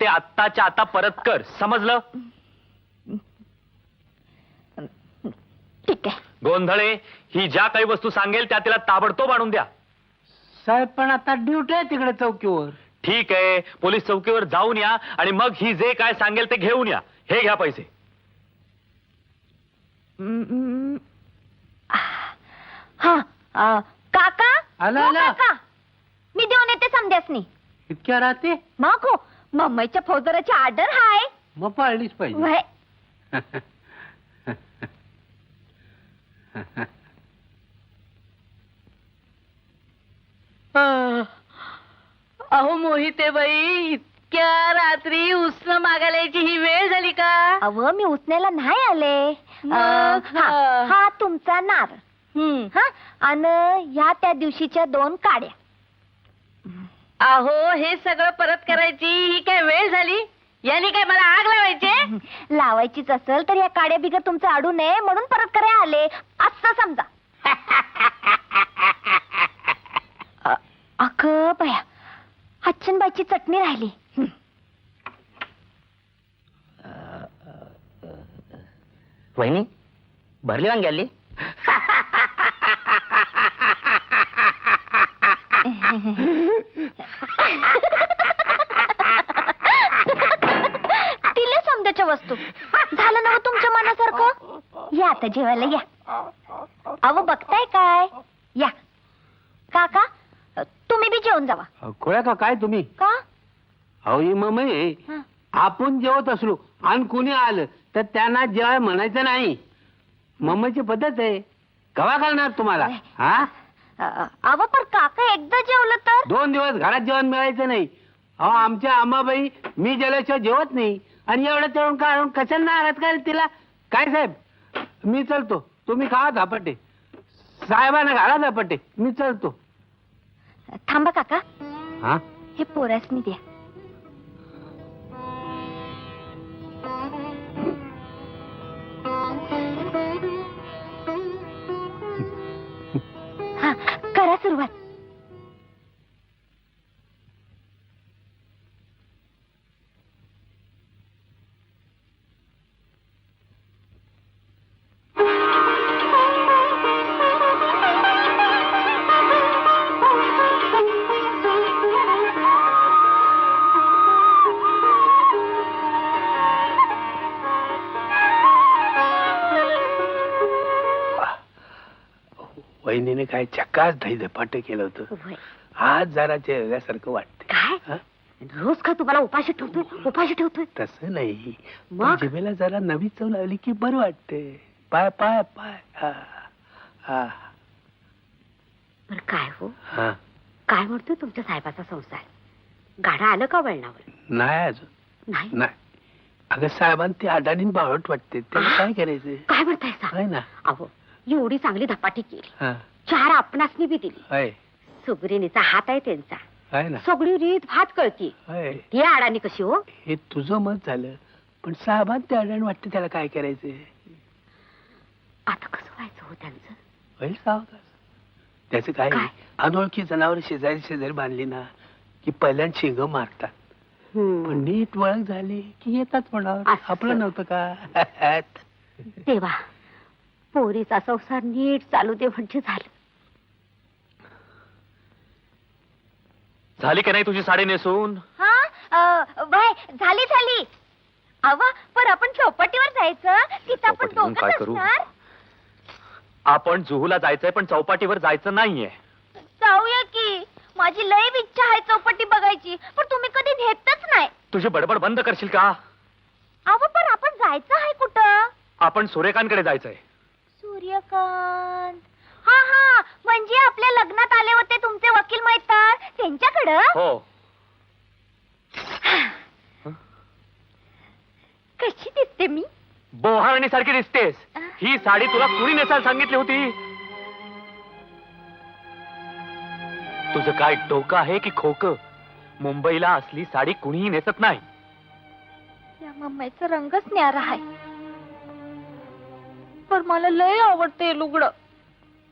ते आत्ताच्या आता परत कर, समजलं? ठीक आहे. गोंधळे ही ज्या काही वस्तू सांगेल त्या तिला ताबडतोब आणून द्या. साहेब पण आता ड्युटी आहे तिकडे चौकीवर. ठीक आहे, पोलीस चौकीवर जाऊन या आणि मग ही जे काय सांगेल ते घेऊन या. हे घ्या पैसे. हा काका. आला, हो, आला. काका मी देऊन येते समध्यासनी. इतक्या राहते मग हो, मम्मीच्या फौजदाराची ऑर्डर हाय. मग पाळलीच पाहिजे. व्हय. अहो मोहिते बाई, इतक्या रात्री उसनं मागायला यायची ही वेळ झाली का? अव मी उचण्याला नाही आले. मग? हा तुमचा नार. हा आणि ह्या त्या दिवशीच्या 2 काड्या. अहो हे सगळं परत करायची ही काय वेळ झाली? याने काय मला आग लावायचे? लावायचीच असेल तर या काड्या बिगर तुमचं अडू नये म्हणून परत करायला आले असं समजा. अग बया, हच्चनबाईची चटणी राहिली. वहिनी भरली वांगी आली. दिले समजाच्या वस्तू. झालं ना हो तुमच्या मनासारखं? या आता जेवायला या. अहो बघताय काय? या काका, तुम्ही बी जेवून जावा. खोळ्या का काय तुम्ही? का? अहो ही मम्मी, हं. आपण जेवत असलो आणि कुणी आलं तर त्यांना जेवाय म्हणायचं नाही. मम्मीची पद्धत आहे. कवा करणार तुम्हाला? हा अहो पण काका एकदा जेवलं तर? 2 दिवस घरात जेवण मिळायचं नाही. अहो आमच्या आंबाबाई मी जेवल्याशिवाय जेवत नाही. आणि एवढं तेवढं काढून कशाला नाराज कराल तिला? काय साहेब, मी चलतो. तुम्ही खावा धापटे. साहेबांना घाला धापटे. मी चलतो. थांबा काका, हा हे पोरासनी द्या. हा करा सुरुवात. वहिनीने काय चक्काच दही धपाटे केलं होतं. व्हय. आज जरा जेवल्यासारखं वाटते. काय हा? रोज का तुम्हाला उपाशी ठेवतोय? तसं नाही, मग? जिभेला जरा नवी चव लावली की बरं वाटते. पाय पाय पाय. हा हा बर काय हो, हा. काय म्हणतोय तुमच्या साहेबाचा संसार? गाडा आलं का वळणावर? नाही अजून नाही. नाही. अगं साहेबांना ती अडाणीन बावट वाटते. त्याला काय करायचं? काय म्हणताय सा? आहे ना. अहो एवढी चांगली धपाटी केली, हा 4 आपणासनी बी दिली. आहे. सुगरिणीचा हात आहे त्यांचा. आहे ना. सगळी रीत भात कळती. आहे. ती अडाणी कशी हो? हे तुझं मत झालं, पण साहेबांना ते अडाणी वाटते. त्याला काय करायचं? आता कसं व्हायचं हो त्यांचं? होईल सावकाश. त्याचं काय काय? अनोळखी जनावर शेजारी बांधली ना की पहिल्यांदा शिंग मारतात. पण नीट ओळख झाली की येतात म्हणावं. असं. आपलं नव्हतं का? देवा, पोरीचा संसार नीट चालू दे म्हणजे झालं. झाली की नाही तुझी साडी नेसून? हा बाय झाली. अव पण आपण चौपाटीवर जायचं, तिथं आपण चौपाटीवरून काय दोघंच करू? असणार. आपण जुहूला जायचंय पण चौपाटीवर जायचं नाहीये. जाऊया की, माझी लय इच्छा आहे चौपाटी बघायची, पण तुम्ही कधी नेतच नाही. तुझी बडबड बंद करशील का? अव पण आपण जायचं आहे कुठं? आपण सूर्यकांतकडे जायचंय. सूर्यकांत? हा म्हणजे आपल्या लग्नात आले होते तुमचे वकील मैत्र, त्यांच्याकडं? हो. कशी दिसते मी? बोहारणी सारखी दिसतेस. ही साडी तुला कुणी नेसायला सांगितली होती? तुझं काय डोकं आहे की खोकं? मुंबईला असली साडी कुणीही नेसत नाही. या मम्मीचा रंगच न्यारा आहे, पण मला लय आवडते लुगडं.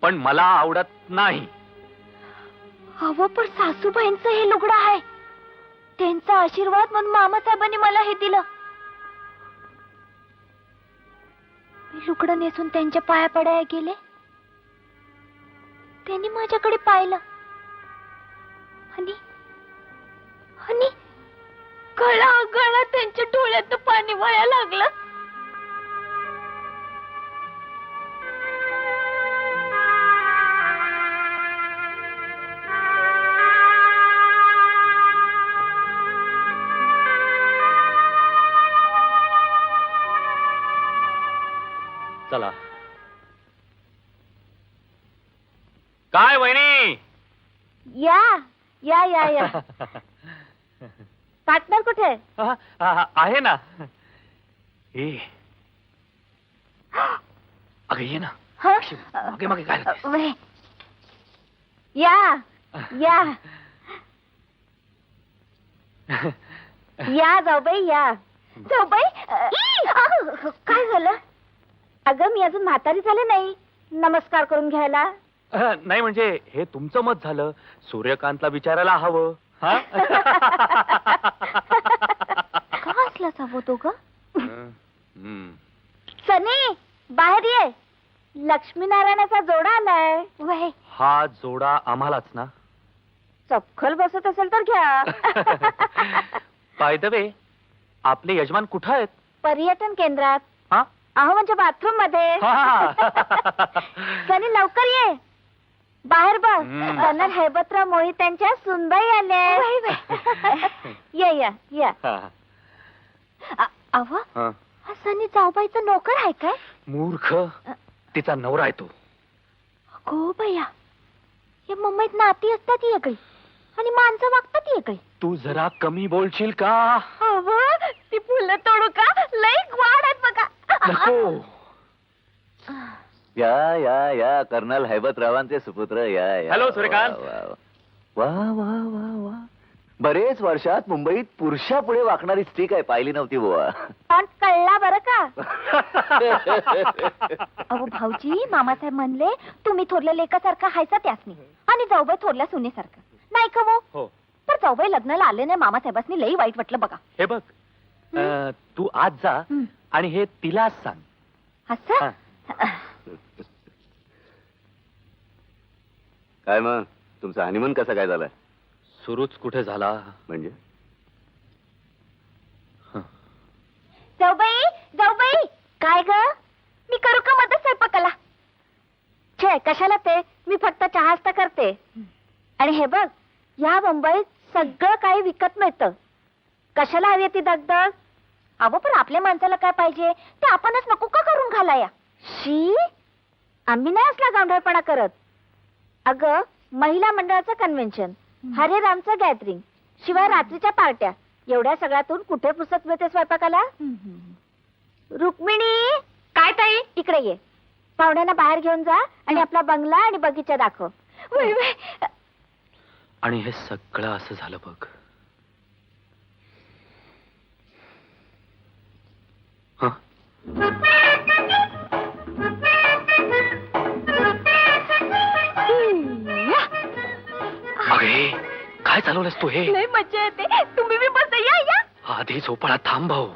पण मला आवडत नाही. अहो पण सासूबाईंचं हे लुगडं आहे. त्यांचा आशीर्वाद म्हणून मामासाहेबांनी मला हे दिलं. मी लुगडं नेसून त्यांच्या पाया पडायला गेले. त्यांनी माझ्याकडे पाहिलं आणि आणि गळा गळा त्यांच्या डोळ्यात पाणी वळायला लागलं. चला. काय वहिनी? या या या या पार्टनर कुठे? आहे ना. ए अगं ये ना. मागे मागे काय लागतेस? वय. या या या जाऊबाई या. जाऊबाई काय झालं? अगं मी अजून म्हातारी झाले नाही नमस्कार करून घ्यायला. नाही म्हणजे हे तुमचं मत झालं. सूर्यकांतला विचारायला हवं. का असला हवं तो ग? सनी बाहेर ये. लक्ष्मीनारायणाचा जोडा आलाय. वय हा जोडा आम्हालाच ना? चपखल बसत असेल तर घ्या. बाय द वे आपले यजमान कुठं आहेत? पर्यटन केंद्रात. हा अहो म्हणजे बाथरूम मध्ये. सनी लवकर ये. बाहेर बघ. कर्नल हैबतराव मोहित त्यांच्या सुनबाई आले. या या या. अव हा. हा सनी जाऊबाईचा नोकर आहे काय? मूर्ख. तिचा नवरा आहे तो. गो बया या मुंबईत नाती असतात वेगळी आणि माणसं वागतात वेगळी. तू जरा कमी बोलशील का? अव ती फुलं तोडू का? लई वाढ आहेत बघा. नको. या या या कर्नल हैबतरावांचे सुपुत्र या या. हॅलो, सूर्यकांत. वा वा वा वा वा. बरेच वर्षात मुंबईत पुरुषापुढे वाकणारी स्त्री काय पाहिली नव्हती बुवा. पण कळला बरं का? अहो भाऊजी मामासाहेब म्हणले तुम्ही थोरल्या लेकासारखा हायसा त्यासनी आणि जाऊबाई थोरल्या सुनेसारखं नाही का वो? हो. तर जाऊबाई लग्नाला आले नाही मामासाहेबांनी लई वाईट वाटलं बघा. हे बघ तू आज जा हं. आणि हे तिलाच सांग. असं? काय मग तुमचा हनीमून कसा काय झाला? सुरूच कुठे झाला म्हणजे जाऊबाई जाऊबाई काय ग? मी करू का मदत स्वयंपाकाला? छे कशाला ते मी फक्त चहाच करते. आणि हे बघ या मुंबईत सगळं काही विकत मिळतं. कशाला हवी ती दगदग? अहो पण आपल्या माणसाला काय पाहिजे ते आपणच नको का करून घालाया? शी आम्ही नाही असला गावढळपणा करत. अगं महिला मंडळाचं कन्व्हेन्शन, हरे रामचं गॅदरिंग, शिवाय रात्रीच्या पार्ट्या एवढ्या सगळ्यातून कुठे पुसत मिळते स्वयंपाकाला? रुक्मिणी काय ताई इकडे ये. पाहुण्यांना बाहेर घेऊन जा आणि आपला बंगला आणि बगीचा दाखव. वय, वय. आणि हे सगळं असं झालं बघ. हं? अगे काय चालवलंस तू हे? लय मजा येते. तुम्ही बी बस या या. आधी झोपाळा थांब भाऊ.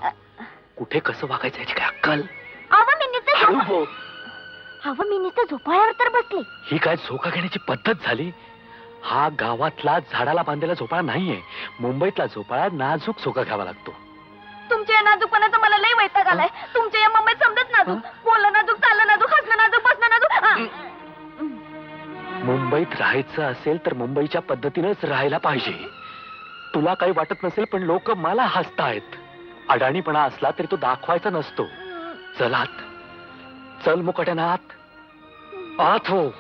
कुठे कसं वागायचं याची काय अक्कल? अहो मी नुसतं हळू झोप- बोल. अहो मी नुसतं झोपाळ्यावर तर बसले. ही काय झोका घेण्याची पद्धत झाली? हा गावातला झाडाला बांधलेला झोपाळा नाहीये. मुंबईतला झोपाळा नाजूक झोका घ्यावा लागतो. तुमच्या या नाजूकपणाचा मला लय वैताग आलाय. तुमच्या या मुंबईत समजत नाजूक, बोलणं नाजूक, चालणं नाजूक, हसणं नाजूक, बसणं नाजूक. मुंबईत राहायचं असेल तर मुंबईच्या पद्धतीनेच राहायला पाहिजे. तुला काही वाटत नसेल पण लोक मला हसतायत. अडाणीपणा असला तरी तो दाखवायचा नसतो. चल आत. चल मुकाट्यानं आत. आत हो.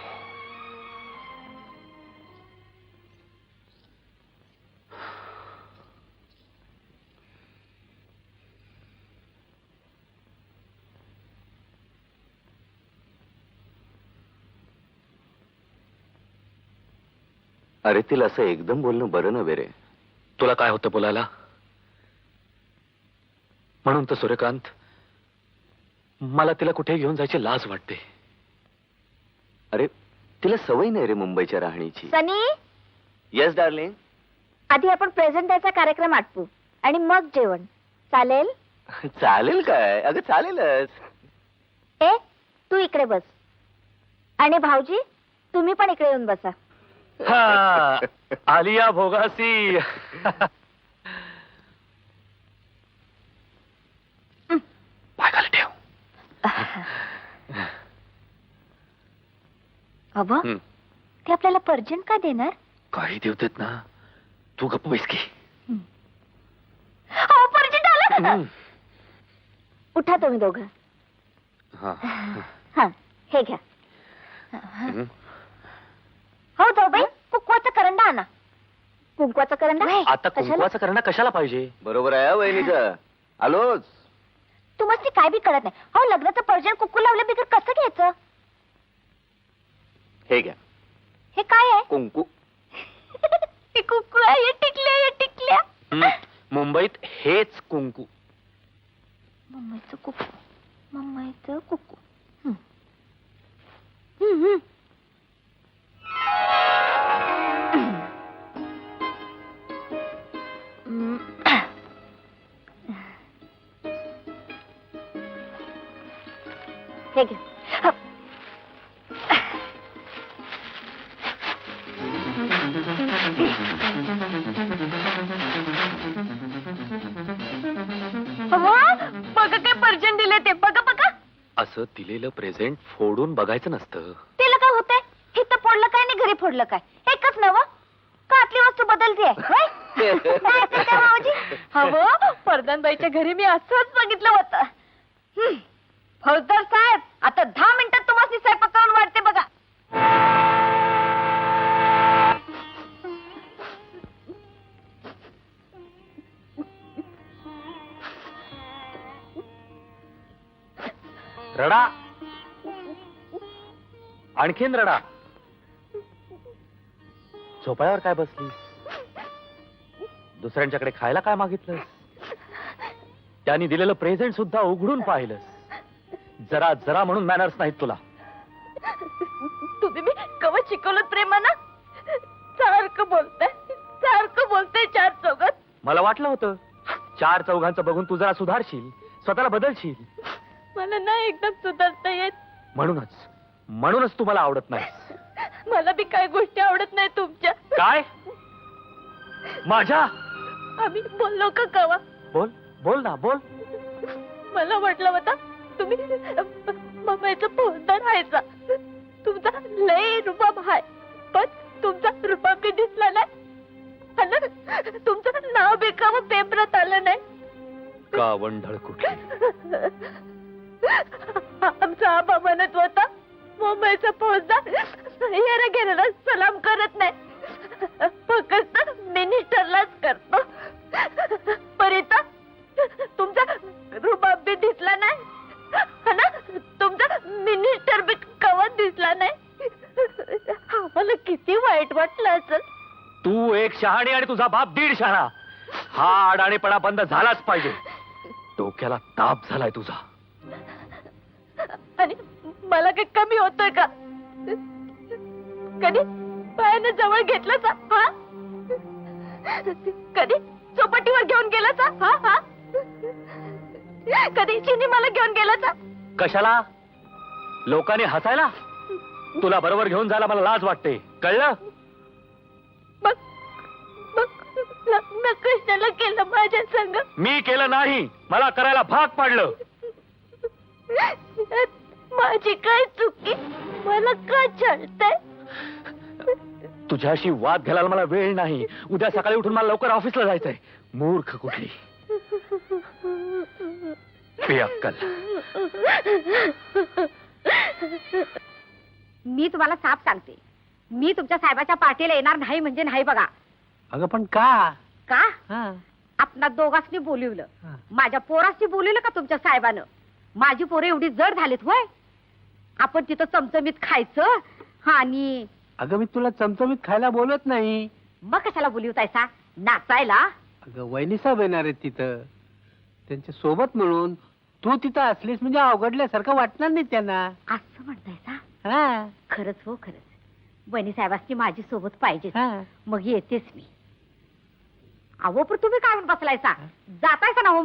अरे तिला असं एकदम बोलणं बरं नव्हे रे. तुला काय होतं बोलायला? म्हणून तर सूर्यकांत मला तिला कुठे घेऊन जायची लाज वाटते. अरे तिला सवय नाही रे मुंबईच्या राहणीची. सनी येस डार्लिंग. आधी आपण प्रेझेंट द्यायचा कार्यक्रम आटपू आणि मग जेवण. चालेल? चालेल काय अगं चालेलच. ए तू इकडे बस आणि भाऊजी तुम्ही पण इकडे येऊन बसा. हा, आलिया भोगासी. पाय खाली ठेव. अबा हं. ते आपल्याला पर्जन का देणार? काही देवतेत ना, तू गप्प बैस की. हो पर्जन आलं. हं. उठा तुम्ही दोघं. हा. हा हे घ्या. हं. हो जाऊबाई कुंकवाचा करंडा आणा. कुंकवाचा करंडा आता कशाला? कुंकवाचा करणं कशाला पाहिजे? बरोबर आहे वहिनीचं. आलोच. तुम्हाला काय बी कळत नाही. हो लग्नाचं पर्जन कुंकू लावलं बिगर कसं घ्यायचं? हे घ्या हे काय आहे? कुंकू. हे कुंकू आहे. हे टिकल्या हे टिकल्या. हं. मुंबईत हेच कुंकू. मम्मीचं कुकू. मम्मीचं कुकू. हं. हं, हं. हं. हे घे. हप. बघा काय पर्जन दिले ते. बघा बघा. असं दिलेलं प्रेझेंट फोडून बघायचं नसतं. तिला काय होतंय? इथं फोडलं काय आणि घरी फोडलं काय एकच नवं का? आतली वस्तू बदलतीये होय? काय असेल का भाऊजी? हवं परदानबाईच्या घरी मी असंच बघितलं होतं. फौजदार साहेब आता 10 मिनिटात तुम्हाला स्वयंपाक करून वाढते बघा. रडा, आणखीन रडा. झोपाळ्यावर काय बसलीस? दुसऱ्यांच्याकडे खायला काय मागितलंस? त्यांनी दिलेलं प्रेझेंट सुद्धा उघडून पाहिलंस. जरा जरा म्हणून मॅनर्स नाहीत तुला. तुम्ही मी कवच शिकवलं प्रेमानं. सारखं बोलते चार चौघात. मला वाटलं होतं 4 चौघांचं बघून तू जरा सुधारशील, स्वतःला बदलशील. मला नाही एकदम सुधारता येत. म्हणूनच तू मला आवडत नाही. मला बी काही गोष्टी आवडत नाही तुमच्या. काय? माझ्या? आम्ही बोललो का कवा? बोल ना बोल. मला म्हटलं होता तुम्ही मम्मीचं फौजदार व्हायचा. तुमचा लय रुबाब आहे पण तुमचा रुबाब बी दिसला नाही. आणि तुमचं नाव बी का पेपरात आलं नाही. कावंढळ कुठली. आमचा आबा म्हणत होता मुंबईचा फौजदार येरा गेलेला सलाम करत नाही, फक्त मिनिस्टरलाच करतो. परिता तुमचा रुबाब बी दिसला नाही ना, तुमचा मिनिस्टर बी कवच दिसला नाही. आम्हाला किती वाईट वाटलं असेल. तू एक शहाणी आणि तुझा बाप 1.5 शहाणा. हा अडाणीपणा बंद झालाच पाहिजे. डोक्याला ताप झालाय तुझा. आणि मला काही कमी होतोय का? कधी पायानं जवळ घेतलं का? हा? कधी चौपाटीवर घेऊन गेला का? हा हा? कधी सिनेमाला घेऊन गेला का? कशाला? लोकांनी हसायला? तुला बरोबर घेऊन जायला मला लाज वाटते, कळलं? मग लग्न कशाला केलं माझ्या संग? मी केलं नाही, मला करायला भाग पाडलं. माझी काय चुकी? मला का छळताय? तुझ्याशी वाद घालायला मला वेळ नाही. उद्या सकाळी उठून मला लवकर ऑफिसला जायचंय. मूर्ख कुठली. बेअक्कल. मी तुम्हाला साफ सांगते, मी तुमच्या साहेबाच्या पार्टीला येणार नाही म्हणजे नाही बघा. अगं पण का? का? हा. आपणा दोघांनी बोलिवलं, हा. माझ्या पोराशी बोलिवलं का तुमच्या साहेबानं? माझी पोरं एवढी जड झालीत होय. आपण तिथं चमचमीत खायचं आणि अगं मी तुला चमचमीत खायला बोलत नाही. मग कशाला बोलिवतायसा? नाचायला? अगं वहिनी साहेब येणार आहेत तिथं, त्यांच्या सोबत मिळून तू तिथं असलीस म्हणजे अवघडल्यासारखं वाटणार नाही त्यांना. असं म्हणतायसा? हा. खरंच हो खरंच. बहिणी साहेबांची माझी सोबत पाहिजे. हा. मग येतेच मी. अहो पण तुम्ही काय म्हणून बसलायसा जातायसा ना हो